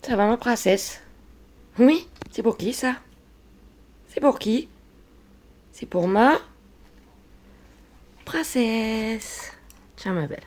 Ça va ma princesse? Oui? C'est pour qui ça? C'est pour qui? C'est pour ma princesse. Tiens ma belle.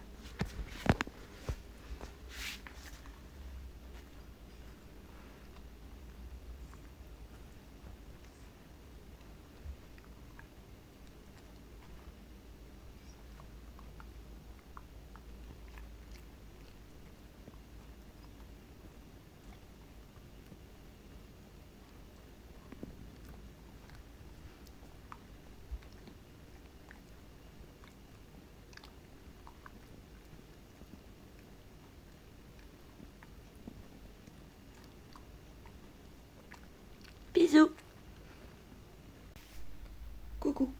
Bisous. Coucou.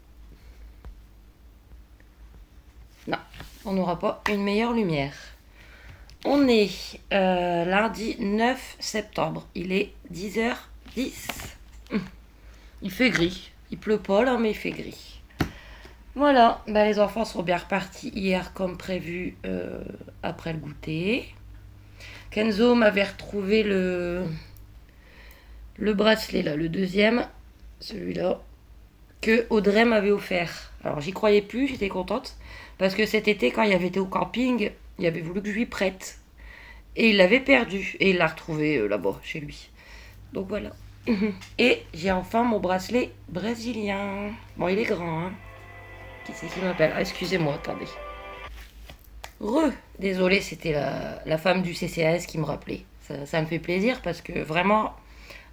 Non, on n'aura pas une meilleure lumière. On est lundi 9 septembre. Il est 10h10. Il fait gris. Il pleut pas là, mais il fait gris. Voilà, les enfants sont bien repartis hier comme prévu après le goûter. Kenzo m'avait retrouvé le bracelet là, le deuxième, celui-là, que Audrey m'avait offert. Alors j'y croyais plus, j'étais contente, parce que cet été quand il avait été au camping, il avait voulu que je lui prête. Et il l'avait perdu, et il l'a retrouvé là-bas, chez lui. Donc voilà. Et j'ai enfin mon bracelet brésilien. Bon, il est grand, hein. Qui c'est qui m'appelle? Ah, excusez-moi, attendez. Désolée, c'était la femme du CCAS qui me rappelait. Ça me fait plaisir parce que vraiment,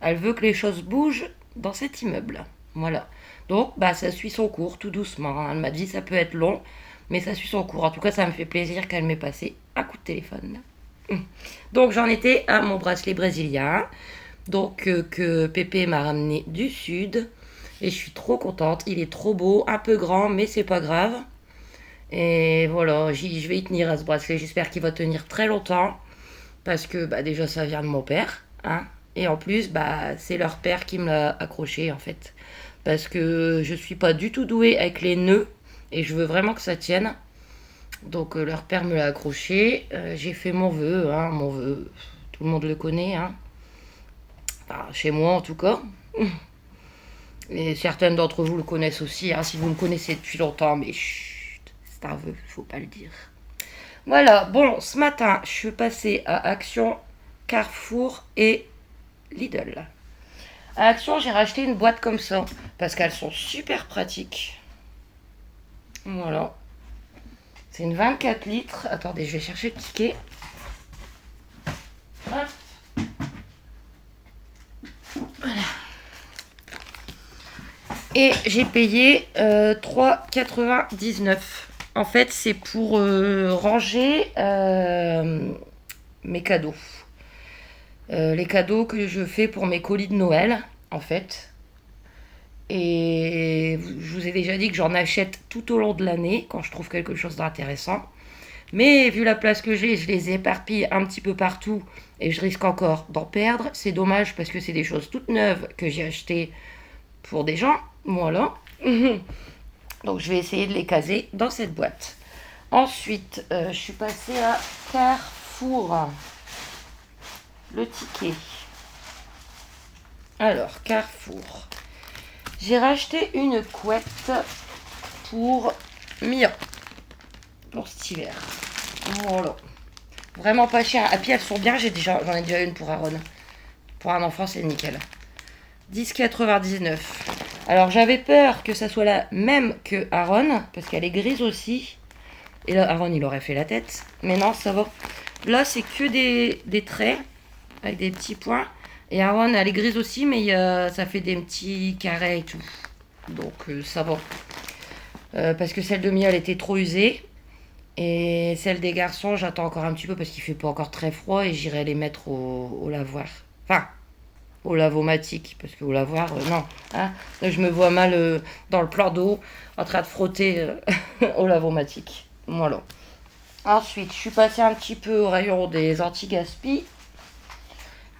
elle veut que les choses bougent dans cet immeuble. Voilà. Donc, ça suit son cours tout doucement. Elle m'a dit ça peut être long, mais ça suit son cours. En tout cas, ça me fait plaisir qu'elle m'ait passé un coup de téléphone. Donc, j'en étais à mon bracelet brésilien. Donc, que Pépé m'a ramené du sud. Et je suis trop contente. Il est trop beau, un peu grand, mais c'est pas grave. Et voilà, je vais y tenir à ce bracelet. J'espère qu'il va tenir très longtemps. Parce que déjà, ça vient de mon père. Hein. Et en plus, c'est leur père qui me l'a accroché en fait. Parce que je suis pas du tout douée avec les nœuds. Et je veux vraiment que ça tienne. Donc leur père me l'a accroché. J'ai fait mon vœu. Hein, mon vœu, tout le monde le connaît. Hein. Enfin, chez moi en tout cas. Et certaines d'entre vous le connaissent aussi. Hein, si vous me connaissez depuis longtemps. Mais chut, c'est un vœu, faut pas le dire. Voilà, bon, ce matin, je suis passée à Action, Carrefour et Lidl. À Action, j'ai racheté une boîte comme ça, parce qu'elles sont super pratiques. Voilà. C'est une 24 litres. Attendez, je vais chercher le ticket. Hop. Voilà. Et j'ai payé 3,99. En fait, c'est pour ranger mes cadeaux. Les cadeaux que je fais pour mes colis de Noël, en fait. Et je vous ai déjà dit que j'en achète tout au long de l'année, quand je trouve quelque chose d'intéressant. Mais vu la place que j'ai, je les éparpille un petit peu partout et je risque encore d'en perdre. C'est dommage parce que c'est des choses toutes neuves que j'ai achetées pour des gens. Voilà. Donc je vais essayer de les caser dans cette boîte. Ensuite, je suis passée à Carrefour. Le ticket. Alors, Carrefour. J'ai racheté une couette pour Mia. Pour cet hiver. Voilà. Vraiment pas cher. Et puis elles sont bien. J'en ai déjà une pour Aaron. Pour un enfant, c'est nickel. 10,99. Alors j'avais peur que ça soit la même que Aaron, parce qu'elle est grise aussi. Et là, Aaron, il aurait fait la tête. Mais non, ça va. Là, c'est que des traits, avec des petits points. Et Aaron, elle est grise aussi, mais ça fait des petits carrés et tout. Donc, ça va. Parce que celle de Mia, elle était trop usée. Et celle des garçons, j'attends encore un petit peu parce qu'il fait pas encore très froid. Et j'irai les mettre au lavoir. Enfin, au lavomatique, parce qu'au lavoir, non. Hein, je me vois mal dans le plan d'eau en train de frotter au lavomatique. Voilà. Ensuite, je suis passée un petit peu au rayon des anti-gaspi.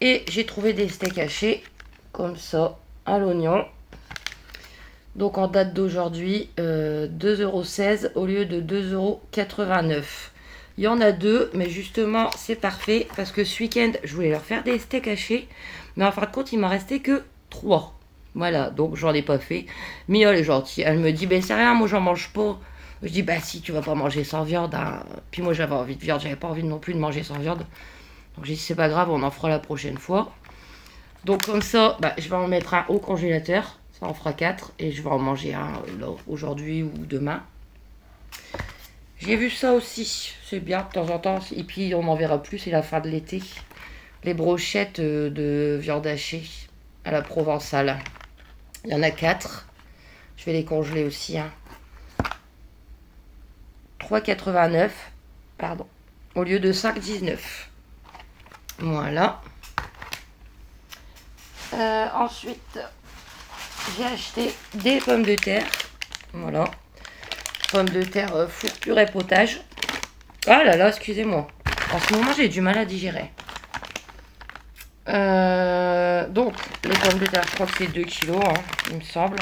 Et j'ai trouvé des steaks hachés, comme ça, à l'oignon. Donc en date d'aujourd'hui, 2,16 € au lieu de 2,89 €. Il y en a deux, mais justement, c'est parfait parce que ce week-end, je voulais leur faire des steaks hachés, mais en fin de compte, il m'en restait que 3. Voilà, donc j'en ai pas fait. Mia, elle est gentille. Elle me dit, ben c'est rien, moi j'en mange pas. Je dis, bah si, tu vas pas manger sans viande, hein. Puis moi j'avais envie de viande, j'avais pas envie non plus de manger sans viande. Donc j'ai dit, c'est pas grave, on en fera la prochaine fois. Donc comme ça, bah, je vais en mettre un au congélateur. Ça en fera 4 et je vais en manger un là, aujourd'hui ou demain. J'ai vu ça aussi, c'est bien de temps en temps. Et puis on en verra plus, c'est la fin de l'été. Les brochettes de viande hachée à la provençale. Il y en a 4. Je vais les congeler aussi. Hein. 3,89. Pardon. Au lieu de 5,19. Voilà. Ensuite, j'ai acheté des pommes de terre. Voilà. Pommes de terre four purée potage. Ah là là, excusez-moi. En ce moment, j'ai du mal à digérer. Donc, les pommes de terre, je crois que c'est 2 kilos, hein, il me semble.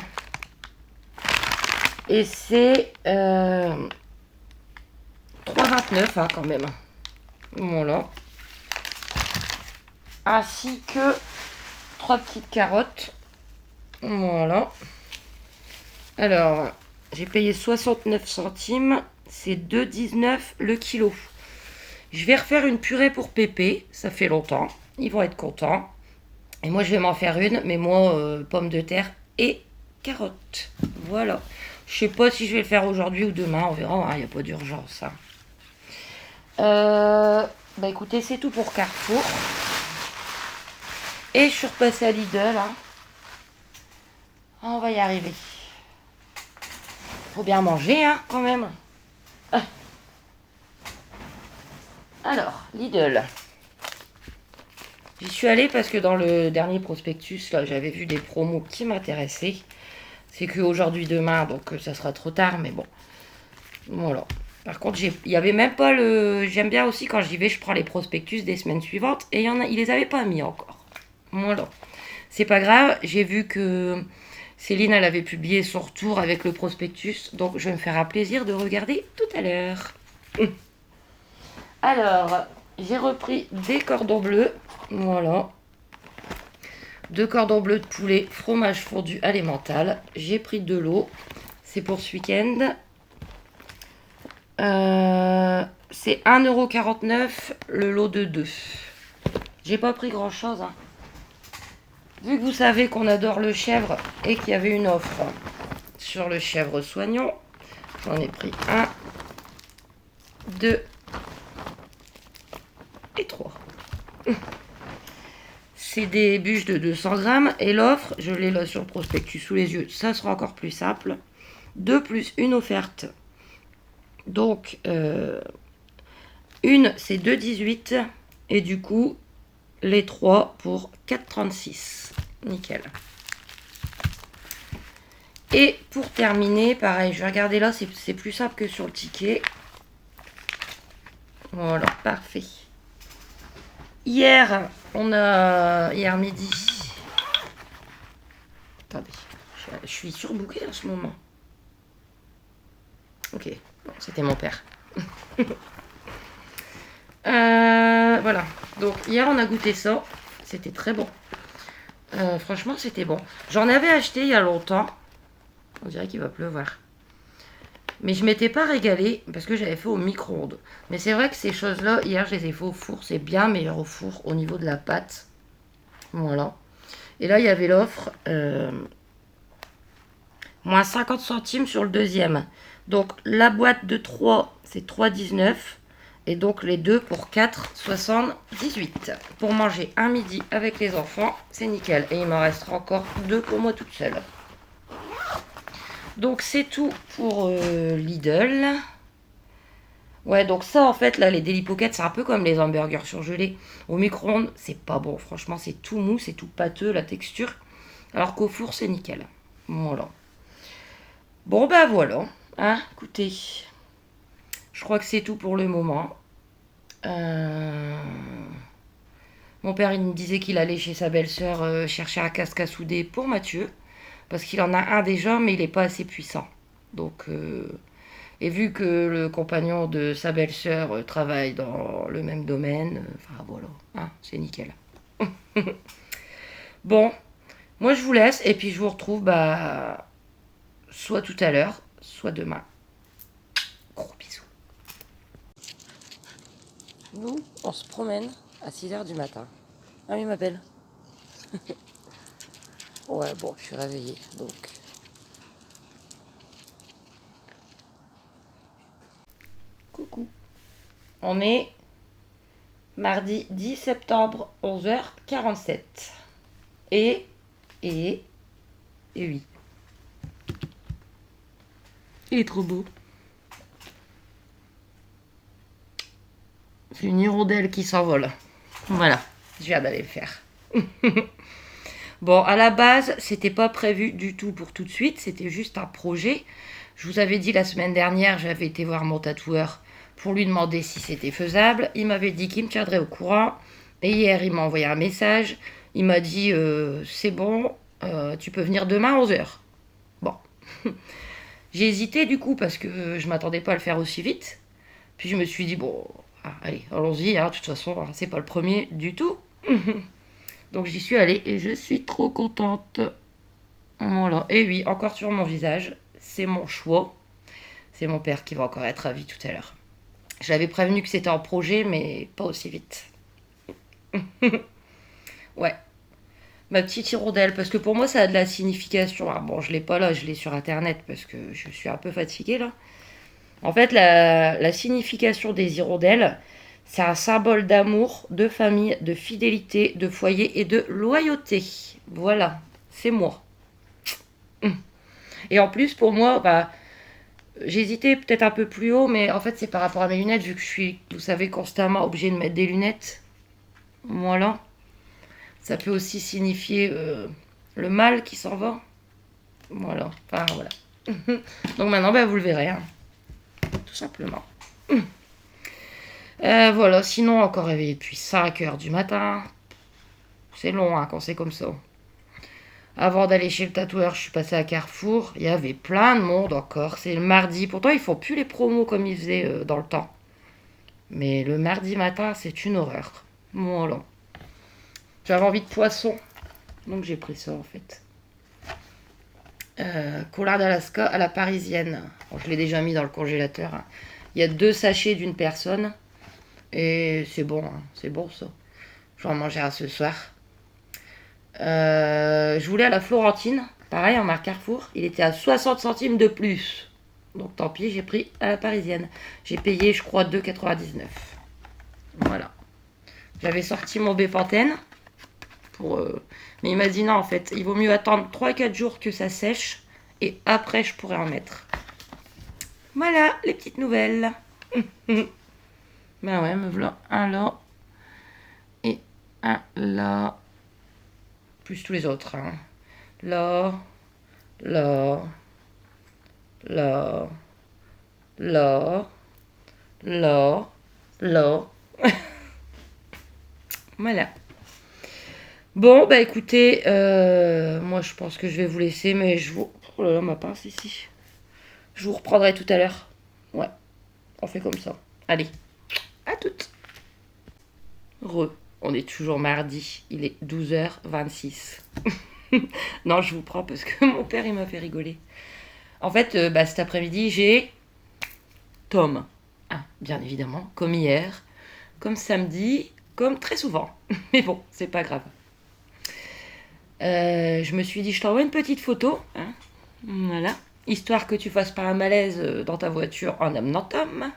Et c'est 3,29 hein, quand même. Voilà. Ainsi que 3 petites carottes. Voilà. Alors, j'ai payé 69 centimes. C'est 2,19 le kilo. Je vais refaire une purée pour Pépé. Ça fait longtemps. Ils vont être contents. Et moi, je vais m'en faire une. Mais moi, pommes de terre et carottes. Voilà. Je sais pas si je vais le faire aujourd'hui ou demain. On verra. Il n'y a pas d'urgence. Hein. Bah écoutez, c'est tout pour Carrefour. Et je suis repassée à Lidl. Hein. On va y arriver. Faut bien manger, hein, quand même. Ah. Alors, Lidl. J'y suis allée parce que dans le dernier prospectus, là, j'avais vu des promos qui m'intéressaient. C'est qu'aujourd'hui, demain, donc ça sera trop tard, mais bon. Voilà. Par contre, il y avait même pas le... J'aime bien aussi, quand j'y vais, je prends les prospectus des semaines suivantes. Et ils les avaient pas mis encore. Voilà. C'est pas grave, j'ai vu que Céline, elle avait publié son retour avec le prospectus. Donc, je vais me faire un plaisir de regarder tout à l'heure. Alors, j'ai repris des cordons bleus. Voilà. 2 cordons bleus de poulet, fromage fondu à l'emmental. J'ai pris de l'eau. C'est pour ce week-end. C'est 1,49€ le lot de 2. J'ai pas pris grand chose. Hein. Vu que vous savez qu'on adore le chèvre et qu'il y avait une offre sur le chèvre soignon, j'en ai pris 1, 2 et 3. C'est des bûches de 200 grammes et l'offre, je l'ai là sur le prospectus sous les yeux, ça sera encore plus simple. 2 plus une offerte. Donc, une c'est 2,18 et du coup, les 3 pour 4,36. Nickel. Et pour terminer, pareil, je vais regarder là, c'est plus simple que sur le ticket. Voilà, parfait. Hier midi. Attendez, je suis surbookée en ce moment. Ok, bon, c'était mon père. Voilà, donc hier on a goûté ça. C'était très bon. Franchement, c'était bon. J'en avais acheté il y a longtemps. On dirait qu'il va pleuvoir. Mais je m'étais pas régalée parce que j'avais fait au micro-ondes. Mais c'est vrai que ces choses-là, hier, je les ai fait au four. C'est bien meilleur au four au niveau de la pâte. Voilà. Et là, il y avait l'offre. Moins 50 centimes sur le deuxième. Donc, la boîte de 3, c'est 3,19. Et donc, les deux pour 4,78. Pour manger un midi avec les enfants, c'est nickel. Et il m'en restera encore 2 pour moi toute seule. Donc c'est tout pour Lidl. Ouais, donc ça en fait, là, les Daily Pocket, c'est un peu comme les hamburgers surgelés. Au micro-ondes, c'est pas bon. Franchement, c'est tout mou, c'est tout pâteux, la texture. Alors qu'au four, c'est nickel. Voilà. Bon, bah voilà. Hein, écoutez. Je crois que c'est tout pour le moment. Mon père, il me disait qu'il allait chez sa belle-sœur chercher un casque à souder pour Mathieu. Parce qu'il en a un déjà, mais il n'est pas assez puissant. Donc, Et vu que le compagnon de sa belle-sœur travaille dans le même domaine, enfin voilà, hein, c'est nickel. Bon, moi je vous laisse et puis je vous retrouve bah, soit tout à l'heure, soit demain. Gros bisous. Nous, on se promène à 6h du matin. Ah oui, ma belle. Ouais, bon, je suis réveillée, donc... Coucou. On est mardi 10 septembre, 11h47. Et, et oui. Il est trop beau. C'est une hirondelle qui s'envole. Voilà, je viens d'aller le faire. Bon, à la base, c'était pas prévu du tout pour tout de suite, c'était juste un projet. Je vous avais dit la semaine dernière, j'avais été voir mon tatoueur pour lui demander si c'était faisable. Il m'avait dit qu'il me tiendrait au courant. Et hier, il m'a envoyé un message. Il m'a dit c'est bon, tu peux venir demain à 11h. Bon. J'ai hésité du coup parce que je m'attendais pas à le faire aussi vite. Puis je me suis dit bon, allez, allons-y, hein, de toute façon, c'est pas le premier du tout. Donc j'y suis allée et je suis trop contente. Voilà. Et oui, encore sur mon visage, c'est mon choix. C'est mon père qui va encore être ravi tout à l'heure. Je l'avais prévenu que c'était en projet, mais pas aussi vite. Ouais, ma petite hirondelle, parce que pour moi ça a de la signification. Ah, bon, je l'ai pas là, je l'ai sur internet parce que je suis un peu fatiguée là. En fait, la signification des hirondelles, c'est un symbole d'amour, de famille, de fidélité, de foyer et de loyauté. Voilà, c'est moi. Et en plus, pour moi, bah, j'hésitais peut-être un peu plus haut, mais en fait, c'est par rapport à mes lunettes, vu que je suis, vous savez, constamment obligée de mettre des lunettes. Voilà. Ça peut aussi signifier le mal qui s'en va. Voilà. Enfin, voilà. Donc maintenant, bah, vous le verrez. Hein. Tout simplement. Voilà. Sinon, encore réveillé depuis 5h du matin. C'est long hein, quand c'est comme ça. Avant d'aller chez le tatoueur, je suis passée à Carrefour. Il y avait plein de monde encore. C'est le mardi. Pourtant, ils font plus les promos comme ils faisaient dans le temps. Mais le mardi matin, c'est une horreur. Voilà. J'avais envie de poisson. Donc j'ai pris ça en fait. Collard d'Alaska à la parisienne. Bon, je l'ai déjà mis dans le congélateur. Hein. Il y a 2 sachets d'une personne. Et c'est bon. Hein. C'est bon ça. Je vais en manger un ce soir. Je voulais à la Florentine. Pareil, en marque Carrefour. Il était à 60 centimes de plus. Donc tant pis, j'ai pris à la parisienne. J'ai payé, je crois, 2,99. Voilà. J'avais sorti mon Bépantène. Mais il m'a dit non, en fait, il vaut mieux attendre 3-4 jours que ça sèche. Et après, je pourrais en mettre. Voilà, les petites nouvelles. Ben ouais, me voilà un là. Et un là. Plus tous les autres. Hein. Là. Là. Là. Là. Là. Là. Voilà. Bon, bah écoutez, moi je pense que je vais vous laisser, mais je vous... Oh là là, ma pince ici. Je vous reprendrai tout à l'heure. Ouais, on fait comme ça. Allez, à toutes. On est toujours mardi, il est 12h26. Non, je vous prends parce que mon père il m'a fait rigoler. En fait, bah, cet après-midi, j'ai Tom. Ah, bien évidemment, comme hier, comme samedi, comme très souvent. Mais bon, c'est pas grave. Je me suis dit, je t'envoie une petite photo. Hein, voilà. Histoire que tu fasses pas un malaise dans ta voiture en amenant Tom.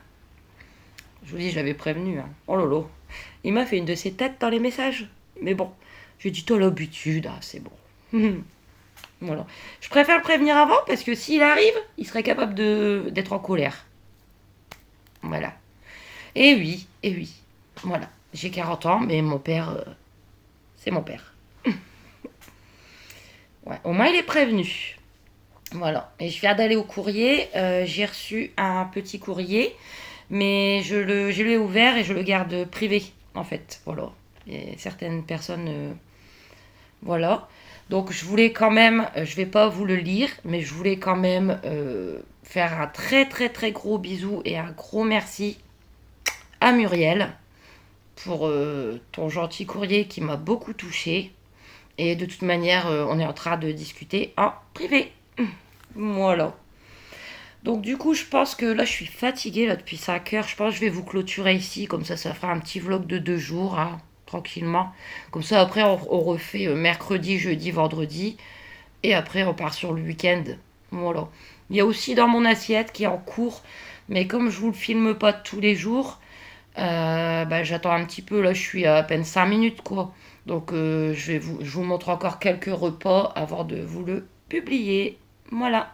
Je vous dis, je l'avais prévenu. Hein. Oh lolo. Il m'a fait une de ses têtes dans les messages. Mais bon, j'ai dit, toi l'habitude, ah, c'est bon. Voilà. Je préfère le prévenir avant parce que s'il arrive, il serait capable d'être en colère. Voilà. Et oui, et oui. Voilà. J'ai 40 ans, mais mon père, c'est mon père. Ouais, au moins il est prévenu. Voilà. Et je viens d'aller au courrier. J'ai reçu un petit courrier, mais je l'ai ouvert et je le garde privé, en fait. Voilà. Et certaines personnes... voilà. Donc je voulais quand même, je vais pas vous le lire, mais je voulais quand même faire un très très très gros bisou et un gros merci à Muriel pour ton gentil courrier qui m'a beaucoup touchée. Et de toute manière, on est en train de discuter en privé. Voilà. Donc du coup, je pense que là, je suis fatiguée là, depuis 5 heures. Je pense que je vais vous clôturer ici. Comme ça fera un petit vlog de 2 jours, hein, tranquillement. Comme ça, après, on refait mercredi, jeudi, vendredi. Et après, on part sur le week-end. Voilà. Il y a aussi dans mon assiette qui est en cours. Mais comme je vous le filme pas tous les jours, bah, j'attends un petit peu. Là, je suis à peine 5 minutes, quoi. Donc, je vous montre encore quelques repas avant de vous le publier. Voilà.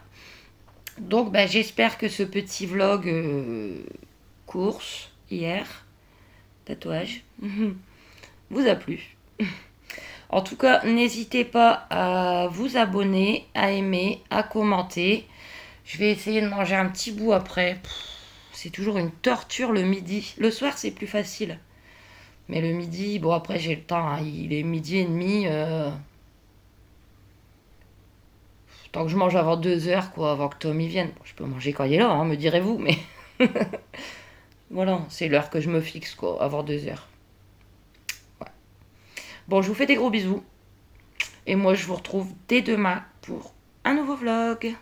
Donc, bah, j'espère que ce petit vlog course hier, tatouage, vous a plu. En tout cas, n'hésitez pas à vous abonner, à aimer, à commenter. Je vais essayer de manger un petit bout après. C'est toujours une torture le midi. Le soir, c'est plus facile. Mais le midi, bon, après, j'ai le temps, hein. Il est midi et demi. Tant que je mange avant 2 heures, quoi, avant que Tom y vienne. Bon, je peux manger quand il est là, hein, me direz-vous, mais voilà, c'est l'heure que je me fixe, quoi, avant 2 heures. Ouais. Bon, je vous fais des gros bisous. Et moi, je vous retrouve dès demain pour un nouveau vlog.